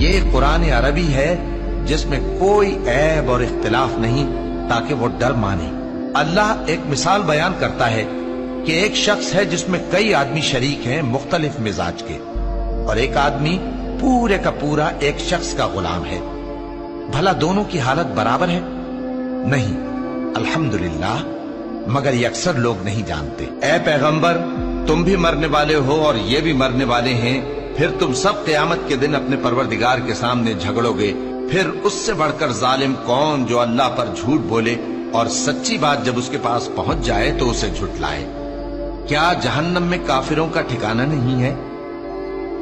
یہ قرآن عربی ہے جس میں کوئی عیب اور اختلاف نہیں تاکہ وہ ڈر مانے۔ اللہ ایک مثال بیان کرتا ہے کہ ایک شخص ہے جس میں کئی آدمی شریک ہیں مختلف مزاج کے، اور ایک آدمی پورے کا پورا ایک شخص کا غلام ہے۔ بھلا دونوں کی حالت برابر ہے؟ نہیں، الحمدللہ، مگر یہ اکثر لوگ نہیں جانتے۔ اے پیغمبر، تم بھی مرنے والے ہو اور یہ بھی مرنے والے ہیں، پھر تم سب قیامت کے دن اپنے پروردگار کے سامنے جھگڑو گے۔ پھر اس سے بڑھ کر ظالم کون جو اللہ پر جھوٹ بولے اور سچی بات جب اس کے پاس پہنچ جائے تو اسے جھٹلائے۔ کیا جہنم میں کافروں کا ٹھکانہ نہیں ہے؟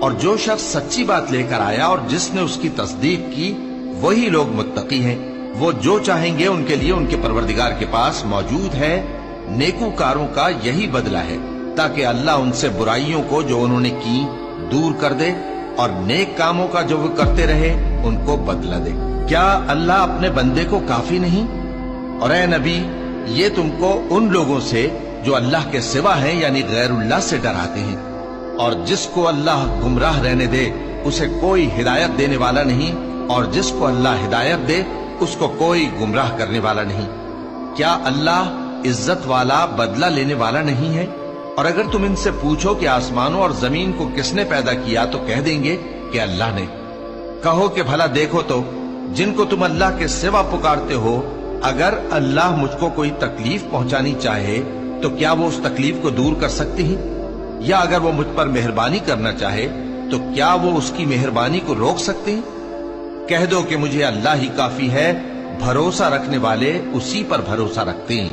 اور جو شخص سچی بات لے کر آیا اور جس نے اس کی تصدیق کی، وہی لوگ متقی ہیں۔ وہ جو چاہیں گے ان کے لیے ان کے پروردگار کے پاس موجود ہے۔ نیکوکاروں کا یہی بدلہ ہے، تاکہ اللہ ان سے برائیوں کو جو انہوں نے کی دور کر دے، اور نیک کاموں کا جو وہ کرتے رہے ان کو بدلہ دے۔ کیا اللہ اپنے بندے کو کافی نہیں؟ اور اے نبی، یہ تم کو ان لوگوں سے جو اللہ کے سوا ہیں یعنی غیر اللہ سے ڈراتے ہیں، اور جس کو اللہ گمراہ رہنے دے اسے کوئی ہدایت دینے والا نہیں، اور جس کو اللہ ہدایت دے اس کو کوئی گمراہ کرنے والا نہیں۔ کیا اللہ عزت والا بدلہ لینے والا نہیں ہے؟ اور اگر تم ان سے پوچھو کہ آسمانوں اور زمین کو کس نے پیدا کیا تو کہہ دیں گے کہ اللہ نے۔ کہو کہ بھلا دیکھو تو جن کو تم اللہ کے سوا پکارتے ہو، اگر اللہ مجھ کو کوئی تکلیف پہنچانی چاہے تو کیا وہ اس تکلیف کو دور کر سکتے ہیں؟ یا اگر وہ مجھ پر مہربانی کرنا چاہے تو کیا وہ اس کی مہربانی کو روک سکتے ہیں؟ کہہ دو کہ مجھے اللہ ہی کافی ہے، بھروسہ رکھنے والے اسی پر بھروسہ رکھتے ہیں۔